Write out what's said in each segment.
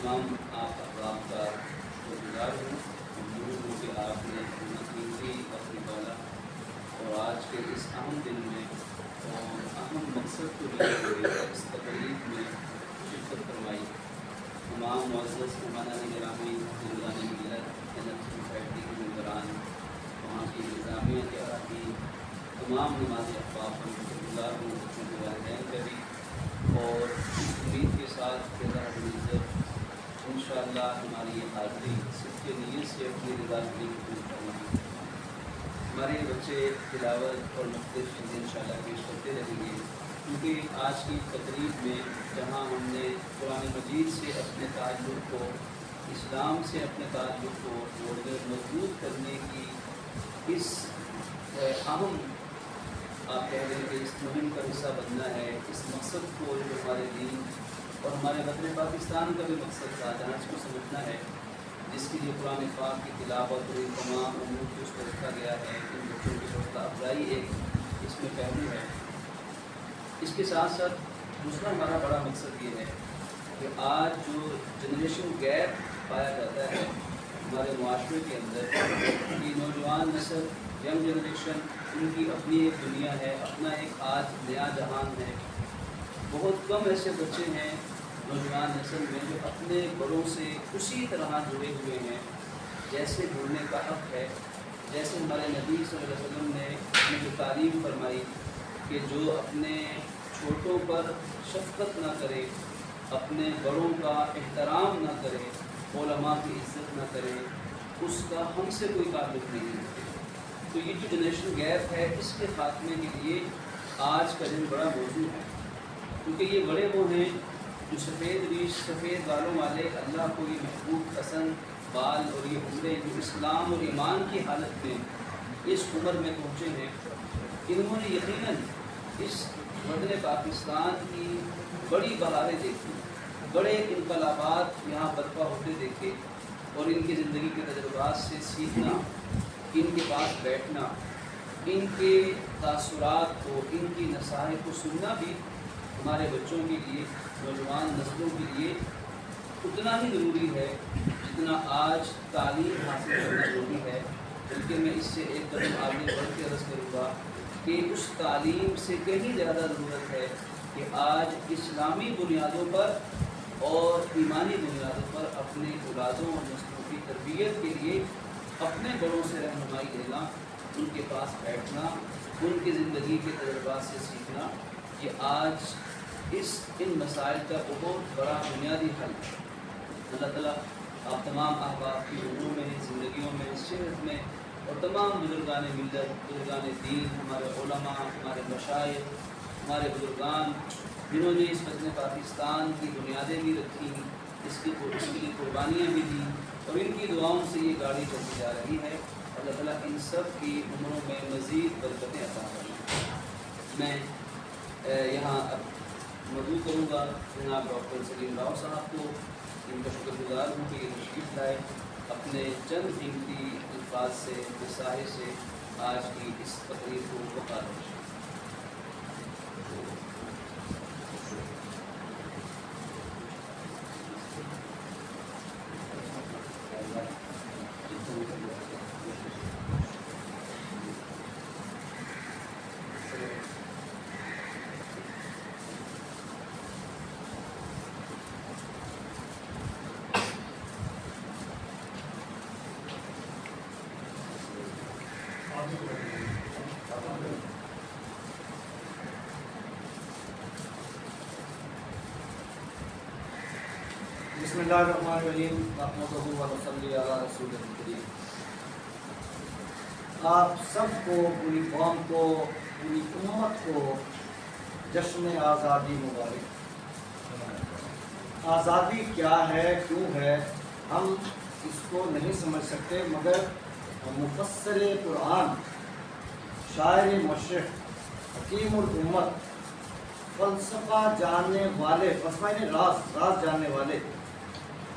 तमाम आप अहबाब का शुक्रगुजार हूँ। उम्मीद हूँ कि आपने अपना कीमती वक्त निकाला और आज के इस अहम दिन में और अहम मकसद को लिए हुए इस तकरीब में शिरकत फरमाई। तमाम मुअज़्ज़ज़ मेहमानान गिरामी बुज़ुर्गान मिल्लत जन्नत सोसाइटी के मेंबरान, वहाँ की इंतज़ामिया के अरकान, तमाम नमाज़ी अहबाब का शुक्रगुजार हूँ, बच्चों के वालिदैन का भी। और इस उम्मीद के साथ कि अल्लाह रब्बुल इज़्ज़त इंशाअल्लाह हमारी ये हाज़री सिद्क़ नीयत से अपनी रज़ा के लिए कबूल फरमाएं। हमारे बच्चे तिलावत और मुख्तलिफ़ चीज़ें इंशाअल्लाह पेश करते रहेंगे, क्योंकि आज की तकरीब में जहाँ हमने कुरान मजीद से अपने ताल्लुक़ को, इस्लाम से अपने ताल्लुक़ को और मजबूत करने की इस अहम आप कह रहे हैं कि इस मुहिम का हिस्सा बनना है, इस मकसद को जो हमारे दीन और हमारे वतन पाकिस्तान का भी मकसद था, जहाँ इसको समझना है, जिसके लिए कुरान पाक की तिलावत और इन तमाम उमूर को उसको रखा गया है। इन बच्चों की हौसला अफजाई एक इसमें पहलू है। इसके साथ साथ दूसरा हमारा बड़ा मकसद ये है कि आज जो जनरेशन गैप पाया जाता है हमारे मुआशरे के अंदर, कि नौजवान नस्ल, यंग जनरेशन, उनकी अपनी एक दुनिया है, अपना एक आज नया जहान है। बहुत कम ऐसे बच्चे हैं नौजवान नस्ल में जो अपने बड़ों से उसी तरह जुड़े हुए हैं जैसे जुड़ने का हक़ है। जैसे हमारे नबी सल्लल्लाहु अलैहि वसल्लम ने अपनी जो तालीम फरमाई कि जो अपने छोटों पर शफ़क़त ना करे, अपने बड़ों का एहतराम ना करे, उलमा की इज़्ज़त ना करे, उसका हमसे कोई ताल्लुक़ नहीं है। तो ये जो जनरेशन गैप है, इसके ख़ात्मे के लिए आज का दिन बड़ा मौजू है, क्योंकि ये बड़े वो हैं जो सफ़ेद रीश, सफ़ेद बालों वाले, अल्लाह को ये महबूब पसंद बाल और ये उम्रे जो इस्लाम और ईमान की हालत में इस उम्र में पहुँचे हैं। इन्होंने यकीनन इस वतन पाकिस्तान की बड़ी बहारें देखी, बड़े इनकलाबात यहाँ बर्पा होते देखे, और इनकी ज़िंदगी के तजुर्बात से सीखना, इनके पास बैठना, इनके तासुरात को, इनकी नसाइह को सुनना भी हमारे बच्चों के लिए, नौजवान नस्लों के लिए उतना ही ज़रूरी है जितना आज तालीम हासिल करना ज़रूरी है। बल्कि मैं इससे एक कदम आगे बढ़ के अर्ज़ करूँगा कि उस तालीम से कहीं ज़्यादा ज़रूरत है कि आज इस्लामी बुनियादों पर और ईमानी बुनियादों पर अपने औलादों और नस्लों की तरबियत के लिए अपने बड़ों से रहनुमाई लेना, उनके पास बैठना, उनकी ज़िंदगी के तजुर्बात से सीखना, ये आज इन मसाइल का बहुत बड़ा बुनियादी हल है। अल्लाह ताला आप तमाम अहबाब की उम्रों में, ज़िंदगियों में, सेहत में, और तमाम बुज़ुर्गान मिल्लत, बुज़ुर्गान दीन, हमारे उलमा, हमारे मशाइख, हमारे बुज़ुर्गान जिन्होंने इस वतन पाकिस्तान की बुनियादें भी रखी, इसके लिए कुर्बानियाँ भी दी, और इनकी दुआओं से ये गाड़ी चलती जा रही है। अल्लाह ताला इन सब की उम्रों में मज़ीद बरकतें अता फरमाए। मैं यहाँ अब मदू करूँगा जनाब डॉक्टर सलीम राव साहब को, इनका शुक्रगुजार हूँ कि ये तशरीफ़ लाए, अपने चंद कीमती अल्फाज से, मिसाइल से आज की इस तकरीर को वक़ार बख्शें। बिस्मिल्लाहिर्रहमानिर्रहीम रहमतुल्लाहि व सल्ली अला रसूलिल करीम। आप सबको, पूरी कौम को, पूरी उम्मत को जश्न आज़ादी मुबारक। आज़ादी क्या है, क्यों है, हम इसको नहीं समझ सकते, मगर मुफस्सिर कुरान, शायर मशरिक़, हकीमुल उम्मत, फ़लसफ़ा जानने वाले, फ़लसफ़ा राज जानने वाले,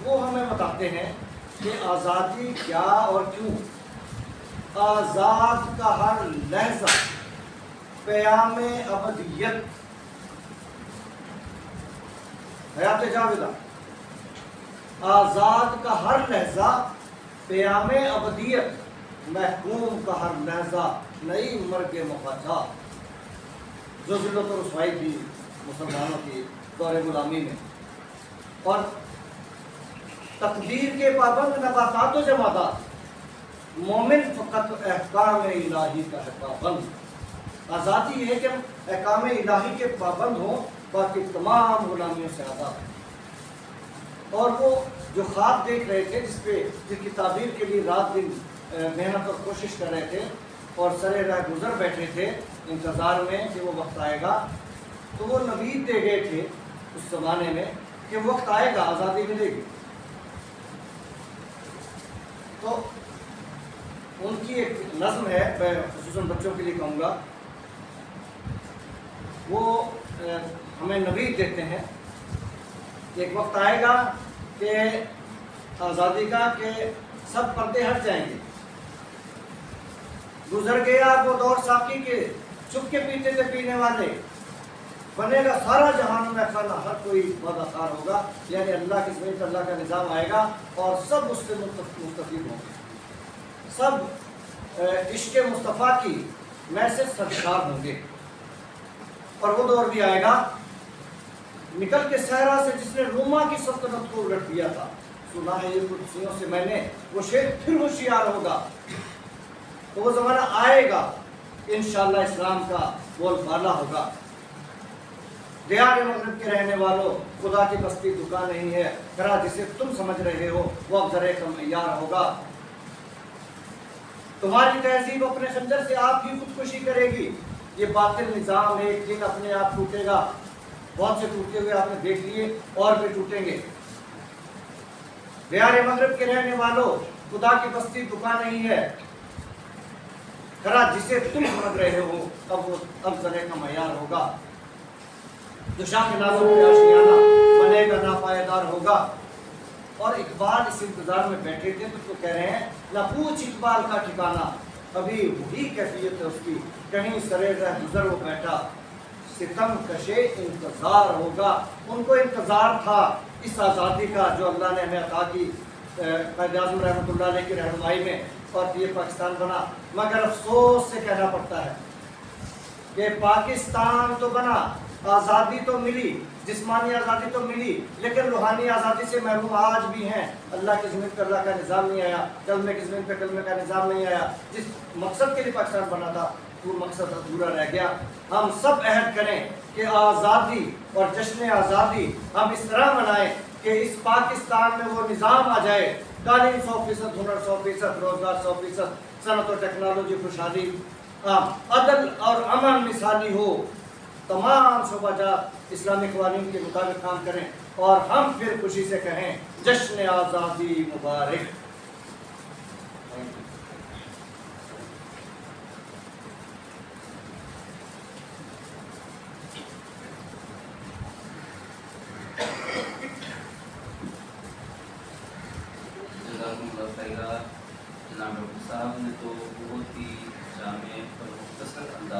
वो हमें बताते हैं कि आज़ादी क्या और क्यों। आज़ाद का हर लहजा क़याम अबदियत, हयात जावेदा, آزاد کا ہر لہجہ پیام ابدیت، محکوم کا ہر لہجہ نئی مرگ مفاجا۔ جو ذلت و رسوائی تھی مسلمانوں کی دور غلامی میں، اور تقدیر کے پابند نباتات و جمادات، مومن فقط احکام الہی کا ہے پابند۔ آزادی یہ ہے کہ ہم احکام الہی کے پابند ہوں، باقی تمام غلامیوں سے آزاد ہیں۔ اور وہ جو خواب دیکھ رہے تھے، جس کی تعبیر کے لیے رات دن محنت اور کوشش کر رہے تھے، اور سرے راہ گزر بیٹھے تھے انتظار میں کہ وہ وقت آئے گا، تو وہ نوید دے گئے تھے اس زمانے میں کہ وقت آئے گا، آزادی ملے گی۔ تو ان کی ایک نظم ہے، میں خصوصاً بچوں کے لیے کہوں گا، وہ ہمیں نوید دیتے ہیں کہ ایک وقت آئے گا کہ آزادی کا، کہ سب پردے ہٹ جائیں گے۔ گزر گیا وہ دور ساقی کے، چھپ کے پیتے تھے پینے والے، بنے گا سارا جہان میں کھانا، ہر کوئی وعدہ خار ہوگا۔ یعنی اللہ کی زمین پر اللہ کا نظام آئے گا اور سب اس سے مستفید ہوں گے، سب عشق مصطفیٰ کی میں سے سرشار ہوں گے۔ اور وہ دور بھی آئے گا نکل کے صحرا سے جس نے روما کی سلطنت کو الٹ دیا تھا، سنا ہے یہ قدسیوں سے میں نے، وہ شیر پھر ہوشیار ہوگا۔ تو وہ زمانہ آئے گا انشاءاللہ اسلام کا بول بالا ہوگا۔ دیار مغرب کے رہنے والوں، خدا کی بستی دکان نہیں ہے، کرا جسے تم سمجھ رہے ہو وہ اب ذرے کا معیار ہوگا۔ تمہاری تہذیب اپنے خنجر سے آپ ہی خودکشی کرے گی، یہ باطل نظام ایک دن اپنے آپ ٹوٹے گا۔ بہت سے ٹوٹتے ہوئے آپ نے دیکھ لیے، اور بھی ٹوٹیں گے۔ دیار مغرب کے رہنے والوں، خدا کی بستی دکان نہیں ہے، کرا جسے تم سمجھ رہے ہو اب ذرے کا معیار ہوگا۔ جو شاخ نازک پہ آشیانہ بنے گا ناپائیدار ہوگا۔ اور اقبال اس انتظار میں بیٹھے تھے، تو کہہ رہے ہیں نہ پوچھ اقبال کا ٹھکانہ، ابھی وہی کیفیت ہے اس کی، کہیں سرے رہ گزر وہ بیٹھا، ستم کشے انتظار ہوگا۔ ان کو انتظار تھا اس آزادی کا جو اللہ نے ہمیں عطا کی قائد اعظم رحمۃ اللہ علیہ کی رہنمائی میں، اور یہ پاکستان بنا۔ مگر افسوس سے کہنا پڑتا ہے کہ پاکستان تو بنا، آزادی تو ملی، جسمانی آزادی تو ملی، لیکن روحانی آزادی سے محروم آج بھی ہیں۔ اللہ کی زمین پہ اللہ کا نظام نہیں آیا، کلمے کی زمین پہ کلمے کا نظام نہیں آیا۔ جس مقصد کے لیے پاکستان بنا تھا وہ مقصد ادھورا رہ گیا۔ ہم سب عہد کریں کہ آزادی اور جشن آزادی ہم اس طرح منائیں کہ اس پاکستان میں وہ نظام آ جائے، تعلیم 100%، ہنر 100%، روزگار 100%، صنعت اور ٹیکنالوجی خوشحالی، عدل اور امن مثالی ہو، تمام شعبہ جات اسلامی قوانین کے مطابق کام کریں، اور ہم پھر خوشی سے کہیں جشن آزادی مبارک۔ جناب ڈاکٹر صاحب نے تو بہت ہی جامع اور مختصر انداز